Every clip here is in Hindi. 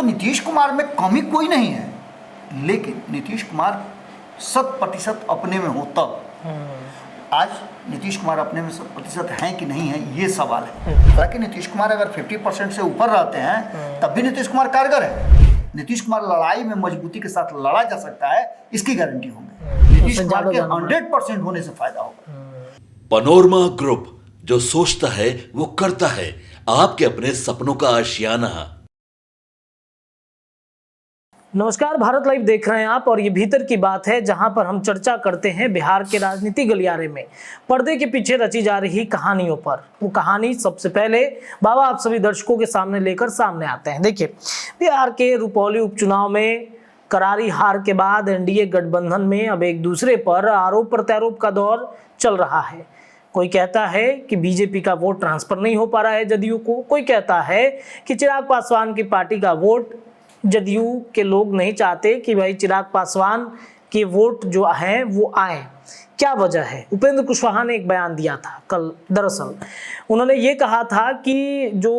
तो नीतीश कुमार में कमी कोई नहीं है, लेकिन नीतीश कुमार 100% अपने में हो तब। आज नीतीश कुमार अपने में 100% हैं कि नहीं है, ये सवाल है। हालांकि नीतीश कुमार अगर 50% से ऊपर रहते हैं तब भी नीतीश कुमार कारगर है। नीतीश कुमार लड़ाई में मजबूती के साथ लड़ा जा सकता है, इसकी गारंटी होगी। नीतीश कुमार के 100% होने से फायदा होगा। पनोरमा ग्रुप, जो सोचता है वो करता है। आपके अपने सपनों का आशियाना। नमस्कार, भारत लाइव देख रहे हैं आप, और ये भीतर की बात है, जहां पर हम चर्चा करते हैं बिहार के राजनीति गलियारे में पर्दे के पीछे रची जा रही कहानियों पर। वो कहानी सबसे पहले बाबा आप सभी दर्शकों के सामने लेकर सामने आते हैं। देखिए, बिहार के रुपौली उपचुनाव में करारी हार के बाद एनडीए गठबंधन में अब एक दूसरे पर आरोप प्रत्यारोप का दौर चल रहा है। कोई कहता है कि बीजेपी का वोट ट्रांसफर नहीं हो पा रहा है जदयू को, कोई कहता है कि चिराग पासवान की पार्टी का वोट जदयू के लोग नहीं चाहते कि भाई चिराग पासवान के वोट जो हैं वो आए। क्या वजह है? उपेंद्र कुशवाहा ने एक बयान दिया था कल। दरअसल उन्होंने ये कहा था कि जो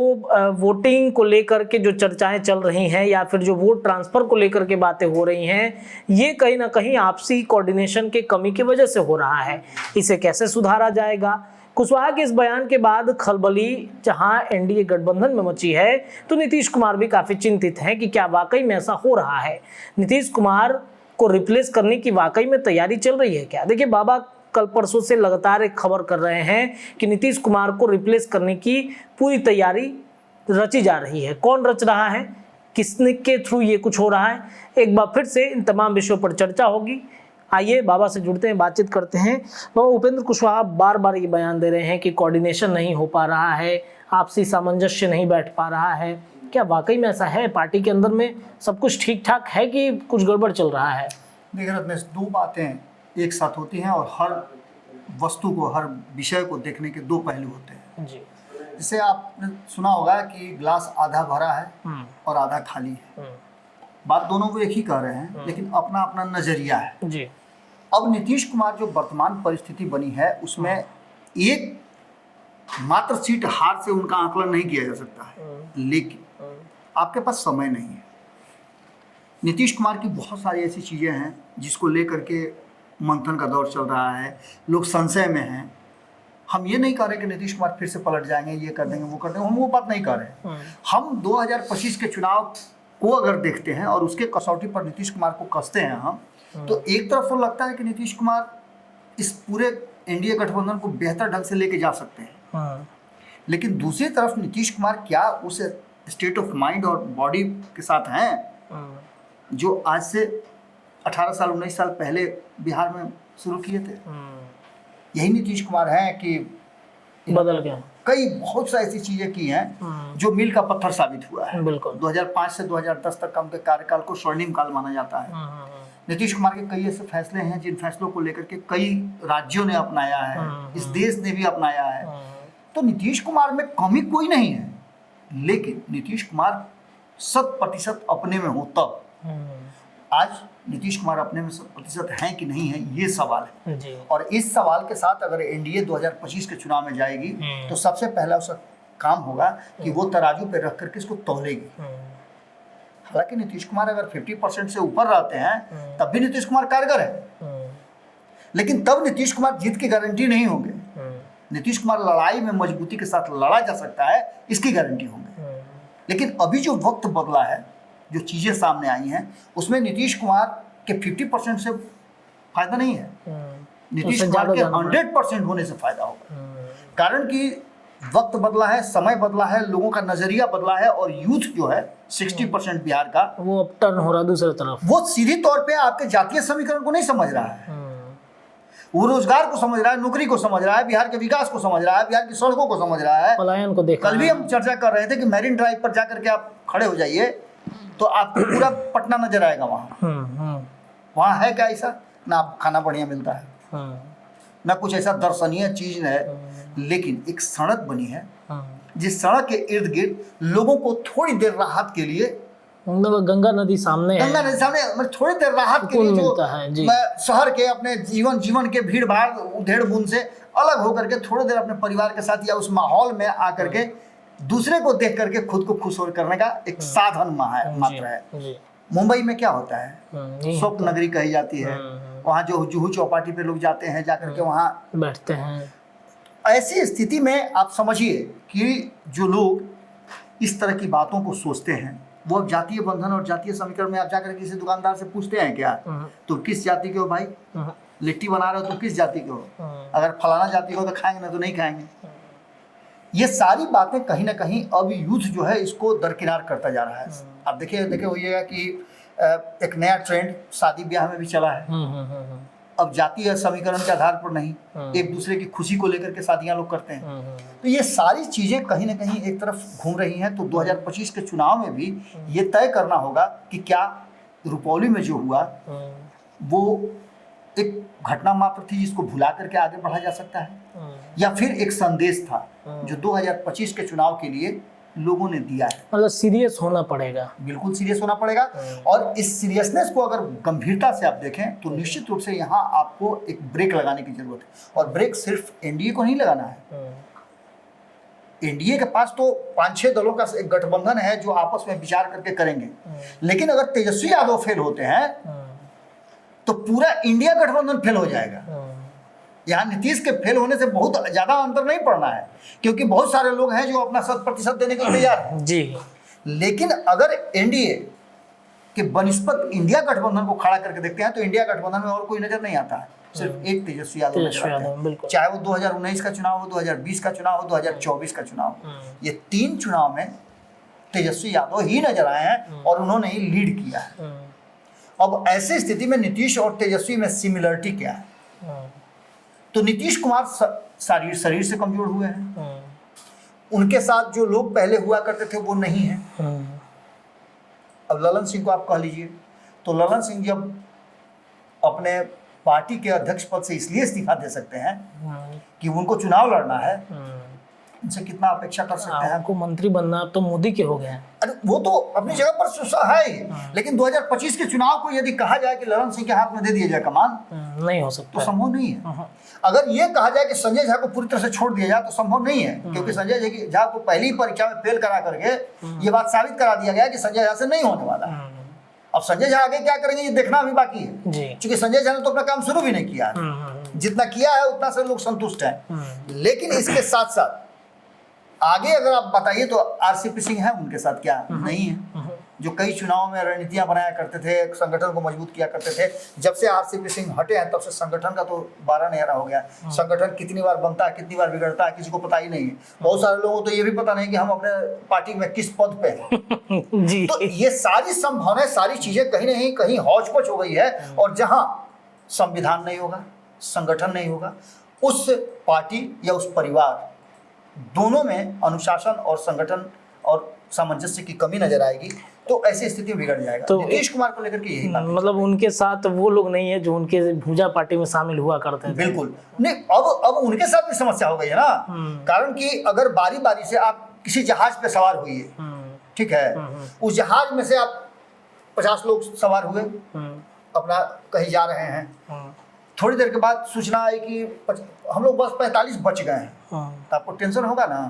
वोटिंग को लेकर के जो चर्चाएं चल रही हैं या फिर जो वोट ट्रांसफर को लेकर के बातें हो रही हैं, ये कहीं ना कहीं आपसी कोऑर्डिनेशन की कमी की वजह से हो रहा है। इसे कैसे सुधारा जाएगा? कुशवाहा के इस बयान के बाद खलबली जहां एनडीए गठबंधन में मची है, तो नीतीश कुमार भी काफी चिंतित हैं कि क्या वाकई में ऐसा हो रहा है। नीतीश कुमार को रिप्लेस करने की वाकई में तैयारी चल रही है क्या? देखिए, बाबा कल परसों से लगातार एक खबर कर रहे हैं कि नीतीश कुमार को रिप्लेस करने की पूरी तैयारी रची जा रही है। कौन रच रहा है, किसने के थ्रू ये कुछ हो रहा है, एक बार फिर से इन तमाम विषयों पर चर्चा होगी। आइए बाबा से जुड़ते हैं, बातचीत करते हैं। बाबा, उपेंद्र कुशवाहा बार बार ये बयान दे रहे हैं कि कोऑर्डिनेशन नहीं हो पा रहा है, आपसी सामंजस्य नहीं बैठ पा रहा है। क्या वाकई में ऐसा है? पार्टी के अंदर में सब कुछ ठीक ठाक है कि कुछ गड़बड़ चल रहा है? देखिए रत्नेश, दो बातें एक साथ होती हैं और हर वस्तु को, हर विषय को देखने के दो पहलू होते हैं जी। जैसे आपने सुना होगा कि ग्लास आधा भरा है और आधा खाली है। बात दोनों वो एक ही कह रहे हैं, लेकिन अपना अपना नजरिया है जी। अब नीतीश कुमार जो वर्तमान परिस्थिति बनी है उसमें एक मात्र सीट हार से उनका आकलन नहीं किया जा सकता है, लेकिन आपके पास समय नहीं है। नीतीश कुमार की बहुत सारी ऐसी चीज़ें हैं जिसको लेकर के मंथन का दौर चल रहा है, लोग संशय में हैं। हम ये नहीं कह रहे कि नीतीश कुमार फिर से पलट जाएंगे, ये कर देंगे, वो कर देंगे, हम वो बात नहीं कर रहे। हम 2025 के चुनाव को अगर देखते हैं और उसके कसौटी पर नीतीश कुमार को कसते हैं हम, तो एक तरफ तो लगता है कि नीतीश कुमार इस पूरे एनडीए गठबंधन को बेहतर ढंग से लेके जा सकते हैं, लेकिन दूसरी तरफ नीतीश कुमार क्या उस स्टेट ऑफ माइंड और बॉडी के साथ हैं जो आज से 18 साल 19 साल पहले बिहार में शुरू किए थे? यही नीतीश कुमार हैं कि बदल गया। कई बहुत सा ऐसी चीजें की हैं जो मील का पत्थर साबित हुआ है। बिल्कुल। 2005 से 2010 तक का उनके कार्यकाल को स्वर्णिम काल माना जाता है। नीतीश कुमार के कई ऐसे फैसले हैं जिन फैसलों को लेकर के कई राज्यों ने अपनाया है, इस देश ने भी अपनाया है। तो नीतीश कुमार में कमी कोई नहीं है, लेकिन नीतीश कुमार 100% अपने में हो तब। आज नीतीश कुमार अपने में 100% हैं कि नहीं है, ये सवाल है जी। और इस सवाल के साथ अगर एनडीए 2025 के चुनाव में जाएगी तो सबसे पहला उसका काम होगा कि वो तराजू पे रख करके इसको तौलेगी। हालांकि नीतीश कुमार अगर 50% से ऊपर रहते हैं तब भी नीतीश कुमार कारगर है, लेकिन तब नीतीश कुमार जीत की गारंटी नहीं होंगे। नीतीश कुमार लड़ाई में मजबूती के साथ लड़ा जा सकता है, इसकी गारंटी होंगे। लेकिन अभी जो वक्त बदला है, जो चीज़ें सामने आई हैं, उसमें नीतीश कुमार के 50% से फायदा नहीं है, नीतीश कुमार के 100% होने से फायदा होगा। कारण कि वक्त बदला है, समय बदला है, लोगों का नजरिया बदला है और यूथ जो है 60% बिहार का वो अब टर्न हो रहा दूसरी तरफ। वो सीधी तौर पे आपके जातीय समीकरण को नहीं समझ रहा है, वो रोजगार को समझ रहा है, नौकरी को समझ रहा है, बिहार के विकास को समझ रहा है, बिहार की सड़कों को समझ रहा है, पलायन को देख। कल भी हम चर्चा कर रहे थे कि मैरिन ड्राइव पर जाकर के आप खड़े हो जाइए तो आपको पूरा पटना नजर आएगा। वहाँ है क्या ऐसा? ना आप खाना बढ़िया मिलता है, ना कुछ ऐसा दर्शनीय चीज है, लेकिन एक सड़क बनी है जिस सड़क के इर्द गिर्द लोगों को थोड़ी देर राहत के लिए, गंगा नदी सामने है, गंगा नदी सामने थोड़ी देर राहत के लिए जो शहर के अपने जीवन के भीड़ भाड़ उधेड़ बुन से अलग होकर के थोड़ी देर अपने परिवार के साथ या उस माहौल में आकर के दूसरे को देख करके खुद को खुश करने का एक साधन मात्र है। जी। मुंबई में क्या होता है, यही स्वप्न नगरी कही जाती है। वहाँ जो जुहू चौपाटी पे लोग जाते हैं, जाकर के वहाँ बैठते हैं। ऐसी स्थिति में आप समझिए कि जो लोग इस तरह की बातों को सोचते हैं, वो अब जातीय बंधन और जातीय समीकरण में आप जाकर किसी दुकानदार से पूछते हैं क्या, तो किस जाति के हो भाई, लिट्टी बना रहे हो तो किस जाति के हो, अगर फलाना जाति हो तो खाएंगे ना तो नहीं खाएंगे। ये सारी बातें कहीं ना कहीं अब यूथ जो है इसको दरकिनार करता जा रहा है। आप देखिए होइएगा कि एक नया ट्रेंड शादी ब्याह में भी चला है। अब जातीय समीकरण के आधार पर नहीं, एक दूसरे की खुशी को लेकर के शादियां लोग करते हैं। तो ये सारी चीजें कहीं ना कहीं एक तरफ घूम रही हैं। तो 2025 के चुनाव में भी ये तय करना होगा कि क्या रुपौली में जो हुआ वो एक घटना मात्र थी जिसको भुला करके आगे बढ़ा जा सकता है, या फिर एक संदेश था जो 2025 के चुनाव के लिए लोगों ने दिया है। मतलब सीरियस होना पड़ेगा, बिल्कुल सीरियस होना पड़ेगा। और इस सीरियसनेस को अगर गंभीरता से आप देखें तो निश्चित रूप से यहाँ आपको एक ब्रेक लगाने की जरूरत है। और ब्रेक सिर्फ एनडीए को नहीं लगाना है। एनडीए के पास तो 5-6 दलों का एक गठबंधन है जो आपस में विचार करके करेंगे, लेकिन अगर तेजस्वी यादव फेल होते हैं तो पूरा इंडिया गठबंधन फेल हो जाएगा। यहाँ नीतीश के फेल होने से बहुत ज्यादा अंतर नहीं पड़ना है, क्योंकि बहुत सारे लोग हैं जो अपना 100% देने के लिए तैयार हैं जी। लेकिन अगर एनडीए के बनिस्पत इंडिया गठबंधन को खड़ा करके देखते हैं तो इंडिया गठबंधन में और कोई नजर नहीं आता है, सिर्फ एक तेजस्वी यादव नजर आता है। चाहे वो 2019 का चुनाव हो, 2020 का चुनाव हो, 2024 का चुनाव हो, ये 3 चुनाव में तेजस्वी यादव ही नजर आए हैं और उन्होंने ही लीड किया है। अब ऐसी स्थिति में नीतीश और तेजस्वी में सिमिलरिटी क्या है? तो नीतीश कुमार शरीर से कमजोर हुए हैं। उनके साथ जो लोग पहले हुआ करते थे वो नहीं है। अब ललन सिंह को आप कह लीजिए, तो ललन सिंह जब अपने पार्टी के अध्यक्ष पद से इसलिए इस्तीफा दे सकते हैं कि उनको चुनाव लड़ना है, उनसे कितना अपेक्षा कर सकते हैं? आपको मंत्री बनना तो मोदी के हो गए हैं। अरे वो तो अपनी जगह पर है ही, लेकिन 2025 के चुनाव को यदि कहा जाए कि ललन सिंह के हाथ में दे दिया जाए कमान, नहीं हो सकता, तो संभव नहीं है। अगर ये कहा जाए कि संजय झा को पूरी तरह से छोड़ दिया जाए तो संभव नहीं है, क्योंकि संजय झा को पहली परीक्षा में फेल करा करके ये बात साबित करा दिया गया कि संजय झा से नहीं होने वाला। अब संजय झा आगे क्या करेंगे ये देखना अभी बाकी है, क्योंकि संजय झा ने तो अपना काम शुरू भी नहीं किया है। जितना किया है उतना से लोग संतुष्ट हैं। लेकिन इसके साथ साथ आगे अगर आप बताइए तो आरसीपी सिंह है, उनके साथ क्या नहीं है, जो कई चुनाव में रणनीतियां बनाया करते थे, संगठन को मजबूत किया करते थे। जब से आरसीपी सिंह हटे हैं तब से संगठन का तो 12 नहरा हो गया। संगठन कितनी बार बनता है, कितनी बार बिगड़ता है, किसी को पता ही नहीं है। बहुत सारे लोगों को तो ये भी पता नहीं कि हम अपने पार्टी में किस पद पे हैं। जी। तो ये सारी संभावनाएं, सारी चीजें कहीं ना कहीं हौच-पौच हो गई है। और जहां संविधान नहीं होगा, संगठन नहीं होगा, उस पार्टी या उस परिवार दोनों में अनुशासन और संगठन और सामंजस्य की कमी नजर आएगी, तो ऐसी स्थिति बिगड़ जाएगा। तो नीतीश कुमार को लेकर के यही बात, मतलब उनके साथ वो लोग नहीं है जो उनके भूजा पार्टी में शामिल हुआ करते थे। बिल्कुल नहीं। अब उनके साथ भी समस्या हो गई है ना, कारण कि अगर बारी बारी से आप किसी जहाज पे सवार हुई, ठीक है, उस जहाज में से आप 50 लोग सवार हुए, अपना कहीं जा रहे हैं, थोड़ी देर के बाद सूचना आई कि हम लोग बस 45 बच गए हैं, तो आपको टेंशन होगा ना।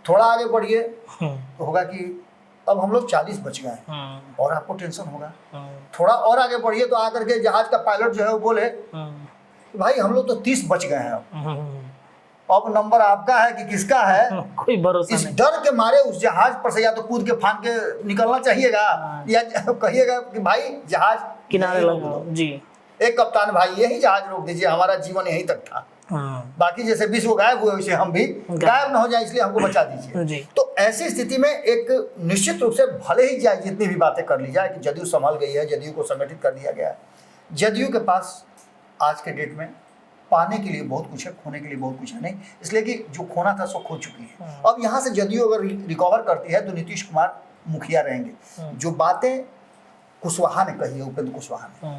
थोड़ा आगे बढ़िए तो होगा कि अब हम लोग 40 बच गए, और आपको टेंशन होगा। थोड़ा और आगे बढ़िए तो आकर के जहाज का पायलट जो है वो बोले भाई हम लोग तो 30 बच गए हैं, अब नंबर आपका है कि किसका है, कोई भरोसा नहीं। इस डर के मारे उस जहाज पर से या तो कूद के फान के निकलना चाहिएगा, या कहिएगा कि भाई जहाज किनारे लगाओ जी। एक कप्तान भाई यही जहाज रोक दीजिए, हमारा जीवन यहीं तक था, बाकी जैसे विश्व गायब हुए वैसे हम भी गायब न हो जाए, इसलिए हमको बचा दीजिए। तो ऐसी स्थिति में एक निश्चित रूप से भले ही जाए जितनी भी बातें कर ली जाए कि जदयू संभल गई है, जदयू को संगठित कर दिया गया है, जदयू के पास आज के डेट में पाने के लिए बहुत कुछ है, खोने के लिए बहुत कुछ है नहीं, इसलिए कि जो खोना था सो खो चुकी है। अब यहाँ से जदयू अगर रिकवर करती है तो नीतीश कुमार मुखिया रहेंगे। जो बातें कुशवाहा ने कही है, उपेंद्र कुशवाहा ने,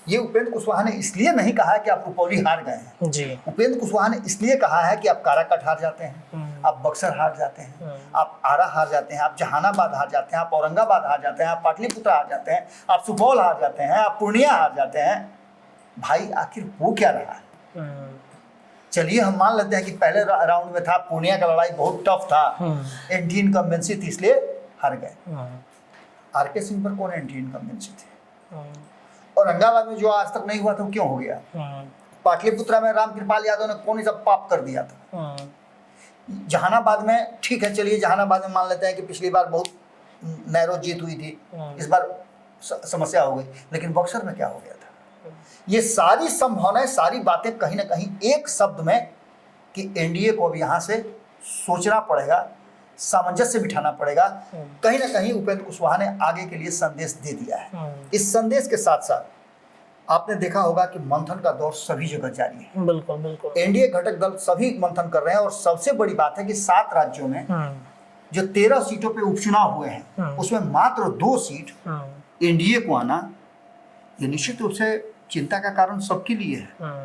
ये उपेंद्र कुशवाहा ने इसलिए नहीं कहा कि आप रुपौली हार गए हैं जी। उपेंद्र कुशवाहा ने इसलिए कहा है कि आप काराकाट हार जाते हैं, आप बक्सर हार जाते हैं, आप आरा हार जाते हैं, आप जहानाबाद हार जाते हैं, आप औरंगाबाद हार जाते हैं, आप पाटलिपुत्र हार जाते हैं, आप सुपौल हार जाते हैं, आप पूर्णिया हार जाते हैं। भाई आखिर वो क्या रहा है? चलिए हम मान लेते हैं कि पहले राउंड में था, पूर्णिया का लड़ाई बहुत टफ था, एंटी इनकम्बेंसी थी इसलिए हार गए। आरके सिंह पर कौन एंटी इनकम्बेंसी थी? औरंगाबाद में जो आज तक नहीं हुआ था वो क्यों हो गया? पाटलिपुत्रा में रामकृपाल यादव ने कौन सा पाप कर दिया था? जहानाबाद में ठीक है, चलिए जहानाबाद में मान लेते हैं कि पिछली बार बहुत नैरो जीत हुई थी, इस बार समस्या हो गई, लेकिन बक्सर में क्या हो गया था? ये सारी संभावनाएं, सारी बातें कहीं ना कहीं एक शब्द में कि एनडीए को अब यहाँ से सोचना पड़ेगा, सामंजस्य बिठाना पड़ेगा। कहीं ना कहीं उपेंद्र कुशवाहा ने आगे के लिए संदेश दे दिया है। इस संदेश के साथ साथ आपने देखा होगा कि मंथन का दौर सभी जगह जारी है। बिल्कुल बिल्कुल। एनडीए घटक दल सभी मंथन कर रहे हैं और सबसे बड़ी बात है कि 7 राज्यों में जो 13 सीटों पे उपचुनाव हुए हैं उसमें मात्र 2 सीट एनडीए को आना, ये निश्चित रूप से चिंता का कारण सबके लिए है।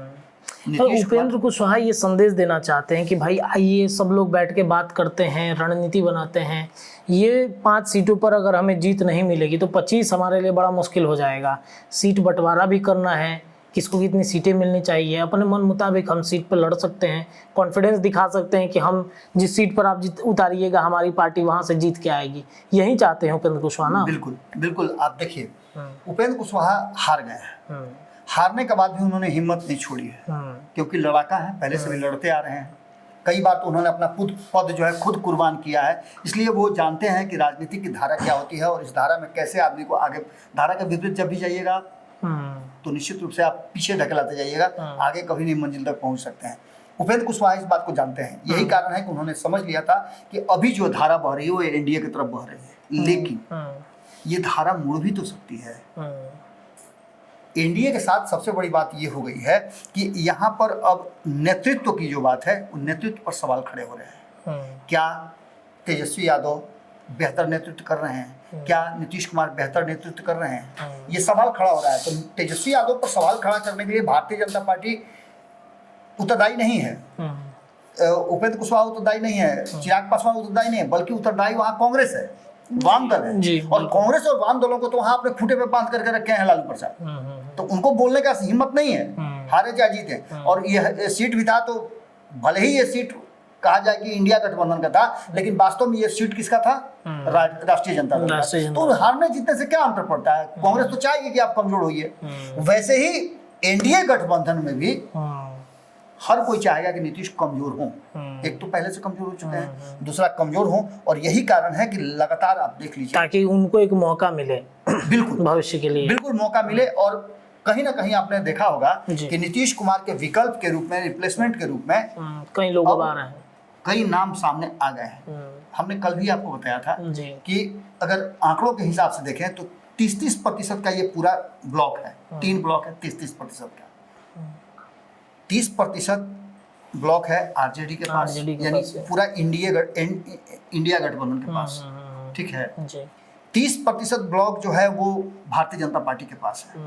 तो उपेंद्र कुशवाहा ये संदेश देना चाहते हैं कि भाई आइए सब लोग बैठ के बात करते हैं, रणनीति बनाते हैं। ये 5 सीटों पर अगर हमें जीत नहीं मिलेगी तो 25 हमारे लिए बड़ा मुश्किल हो जाएगा। सीट बंटवारा भी करना है, किसको कितनी सीटें मिलनी चाहिए, अपने मन मुताबिक हम सीट पर लड़ सकते हैं, कॉन्फिडेंस दिखा सकते हैं कि हम जिस सीट पर आप उतारिएगा हमारी पार्टी वहाँ से जीत के आएगी। यही चाहते हैं उपेंद्र कुशवाहा ना? बिल्कुल बिल्कुल। आप देखिए उपेंद्र कुशवाहा हार गए हैं, हारने के बाद भी उन्होंने हिम्मत नहीं छोड़ी है, क्योंकि लड़ाका है, पहले से भी लड़ते आ रहे हैं। कई बार तो उन्होंने अपना पद जो है खुद कुर्बान किया है, इसलिए वो जानते हैं कि राजनीति की धारा क्या होती है और इस धारा में कैसे आदमी को आगे, धारा के विपरीत जब भी जाइएगा तो निश्चित रूप से आप पीछे ढकेलाते जाइएगा, आगे कभी नहीं मंजिल तक पहुंच सकते हैं। उपेंद्र कुशवाहा इस बात को जानते हैं, यही कारण है कि उन्होंने समझ लिया था कि अभी जो धारा बह रही है वो एनडीए की तरफ बह रही है, लेकिन ये धारा मुड़ भी तो सकती है। एनडीए के साथ सबसे बड़ी बात ये हो गई है कि यहाँ पर अब नेतृत्व की जो बात है, उन नेतृत्व पर सवाल खड़े हो रहे हैं। क्या तेजस्वी यादव बेहतर नेतृत्व कर रहे हैं? क्या नीतीश कुमार बेहतर नेतृत्व कर रहे हैं? ये सवाल खड़ा हो रहा है। तो तेजस्वी यादव पर सवाल खड़ा करने के लिए भारतीय जनता पार्टी उत्तरदायी नहीं है, उपेंद्र कुशवाहा उत्तरदायी नहीं है, चिराग पासवान उत्तरदायी नहीं है, बल्कि उत्तरदायी वहाँ कांग्रेस है, वाम दल है। और कांग्रेस और वाम दलों को तो वहाँ अपने खूंटे पे बांध करके रखे हैं लालू प्रसाद, तो उनको बोलने का हिम्मत नहीं है, हारे या जीते। और ये सीट भी था तो भले ही ये सीट कहा जाए कि इंडिया गठबंधन का था, लेकिन वास्तव में ये सीट किसका था? राष्ट्रीय जनता दल का। तो हारने जीतने से क्या अंतर पड़ता है? कांग्रेस तो चाहेगी कि आप कमजोर होइए। वैसे ही एनडीए गठबंधन में भी हर कोई चाहेगा कि नीतीश कमजोर हो। एक तो पहले से कमजोर हो चुके हैं, दूसरा कमजोर हो, और यही कारण है कि लगातार आप देख लीजिए, ताकि उनको एक मौका मिले बिल्कुल भविष्य के लिए, बिल्कुल मौका मिले। और कहीं ना कहीं आपने देखा होगा कि नीतीश कुमार के विकल्प के रूप में, रिप्लेसमेंट के रूप में कई लोग अब आ रहे हैं, कई नाम सामने आ गए हैं। हमने कल भी आपको बताया था कि अगर आंकड़ों के हिसाब से देखें तो 30-30% का ये पूरा ब्लॉक है, 3 ब्लॉक है 30-30% का। 30% ब्लॉक है आरजेडी के पास, यानी पूरा इंडिया गठबंधन के पास, ठीक है। 30% ब्लॉक जो है वो भारतीय जनता पार्टी के पास है।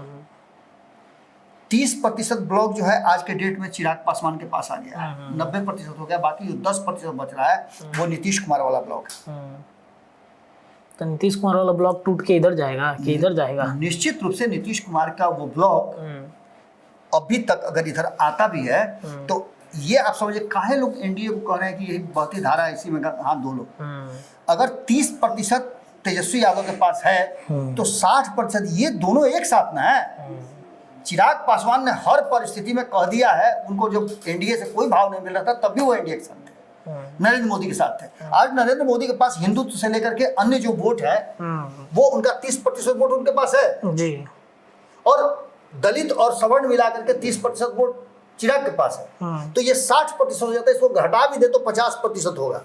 30% ब्लॉक जो है आज के डेट में चिराग पासवान के पास आ गया है, 90% हो गया। बाकी जो 10% बच रहा है वो नीतीश कुमार वाला ब्लॉक है। तो नीतीश कुमार वाला ब्लॉक टूट के इधर जाएगा कि इधर जाएगा? निश्चित रूप से नीतीश कुमार का वो ब्लॉक अभी तक अगर इधर आता भी है तो ये आप समझिए काहे लोग एनडीए को कह रहे हैं कि यही बहती धारा है, इसी में हाथ धो लो। अगर 30% तेजस्वी यादव के पास है तो 60% ये दोनों एक साथ ना है। चिराग पासवान ने हर परिस्थिति में कह दिया है, उनको जब एनडीए से कोई भाव नहीं मिल रहा था तब भी वो एनडीए के साथ थे, नरेंद्र मोदी के साथ थे। आज नरेंद्र मोदी के पास हिंदुत्व से लेकर के अन्य जो वोट है वो उनका 30% वोट उनके पास है जी, और दलित और सवर्ण मिलाकर के 30% वोट चिराग के पास है। तो ये 60% हो जाता है, इसको घटा भी दे तो 50% होगा।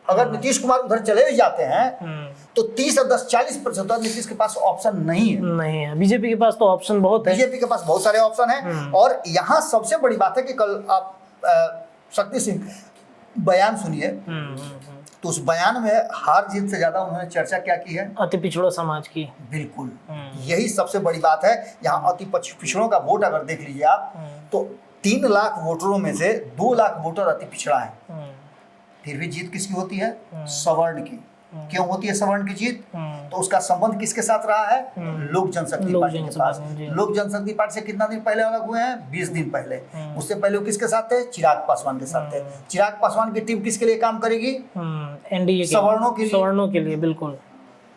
अगर नीतीश कुमार उधर चले भी जाते हैं तो 30 और 10 40% नीतीश के पास ऑप्शन नहीं है। बीजेपी के पास तो ऑप्शन बहुत है, बीजेपी के पास बहुत सारे ऑप्शन हैं। और यहाँ सबसे बड़ी बात है कि कल आप शक्ति सिंह बयान सुनिए तो उस बयान में हार जीत से ज्यादा उन्होंने चर्चा क्या की है? अति पिछड़ा समाज की। बिल्कुल, यही सबसे बड़ी बात है। यहाँ अति पिछड़ों का वोट अगर देख लीजिए आप तो 3 लाख वोटरों में से 2 लाख वोटर अति पिछड़ा है। फिर भी जीत किसकी होती है? सवर्ण की। क्यों होती है सवर्ण की जीत? तो उसका संबंध किसके साथ रहा है? लोक जनशक्ति पार्टी के पास। लोक जनशक्ति पार्टी से कितना दिन पहले अलग हुए हैं? 20 दिन पहले। उससे पहले वो किसके साथ थे? चिराग पासवान के साथ थे। चिराग पासवान की टीम किसके लिए काम करेगी? एनडीए सवर्णों के लिए। सवर्णों के लिए, बिल्कुल।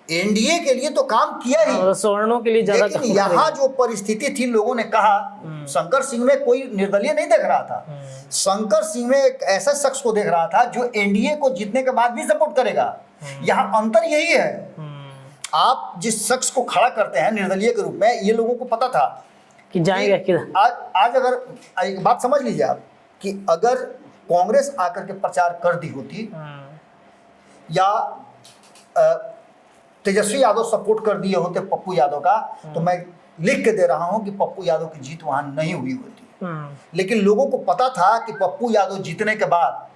एनडीए के लिए तो काम किया ही, और सवर्णों के लिए ज्यादा। लेकिन यहाँ जो परिस्थिति थी, लोगों ने कहा शंकर सिंह में कोई निर्दलीय नहीं देख रहा था। शंकर सिंह में एक ऐसा शख्स को देख रहा था जो एनडीए को जीतने के बाद भी सपोर्ट करेगा। यहाँ अंतर यही है, आप जिस शख्स को खड़ा करते हैं निर्दलीय के रूप में, ये लोगों को पता था कि जाएगा किधर। आज अगर एक बात समझ लीजिए आप, कि अगर कांग्रेस आकर के प्रचार कर दी होती या तेजस्वी यादव सपोर्ट कर दिए होते पप्पू यादव का, तो मैं लिख के दे रहा हूं कि पप्पू यादव की जीत वहां नहीं हुई होती। लेकिन लोगों को पता था कि पप्पू यादव जीतने के बाद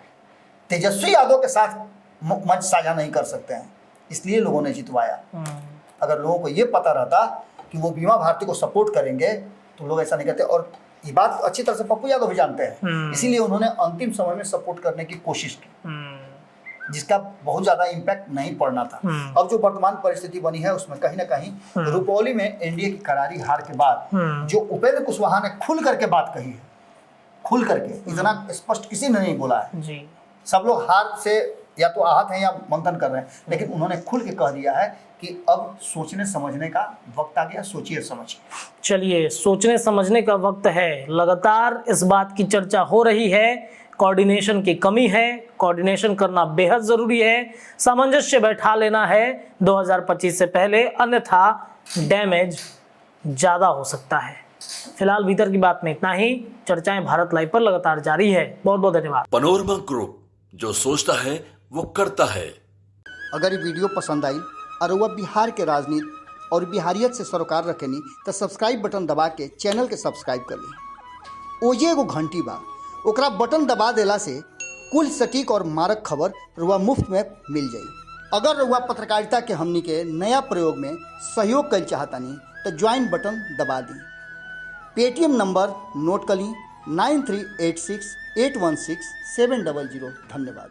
तेजस्वी यादव के साथ मंच साझा नहीं कर सकते हैं, इसलिए लोगों ने जितवाया। अगर लोगों को ये पता रहता कि वो बीमा भारती को सपोर्ट करेंगे तो लोग ऐसा नहीं करते। और ये बात अच्छी तरह से पप्पू यादव भी जानते हैं, इसीलिए उन्होंने अंतिम समय में सपोर्ट करने की कोशिश की, जिसका बहुत ज्यादा इम्पैक्ट नहीं पड़ना था। अब जो वर्तमान परिस्थिति बनी है उसमें कहीं ना कहीं रुपौली में एनडीए की करारी हार के बाद जो उपेंद्र कुशवाहा ने खुल करके बात कही है, खुल करके, इतना स्पष्ट किसी ने नहीं बोला है जी। सब लोग हार से या तो आहत हैं या मंथन कर रहे हैं, लेकिन उन्होंने खुल के कह दिया है कि अब सोचने समझने का वक्त आ गया, सोचिए समझिए। चलिए, सोचने समझने का वक्त है। लगातार इस बात की चर्चा हो रही है, कोऑर्डिनेशन की कमी है, कोऑर्डिनेशन करना बेहद ज़रूरी है, सामंजस्य बैठा लेना है 2025 से पहले, अन्यथा डैमेज ज़्यादा हो सकता है। फिलहाल भीतर की बात में इतना ही। चर्चाएं भारत लाइव पर लगातार जारी है। बहुत बहुत धन्यवाद। पनोरमा ग्रुप, जो सोचता है वो करता है। अगर ये वीडियो पसंद आई और वह बिहार के राजनीति और बिहारियत से सरोकार रखेनी तो सब्सक्राइब बटन दबा के चैनल के सब्सक्राइब कर ली। ओजे एगो घंटी बा, ओकरा बटन दबा देला से कुल सटीक और मारक खबर रुआ मुफ्त में मिल जाई। अगर रुआ पत्रकारिता के हमनी के नया प्रयोग में सहयोग कर चाहतानी तो ज्वाइन बटन दबा दी। पेटीएम नंबर नोट कर ली 9386816700। धन्यवाद।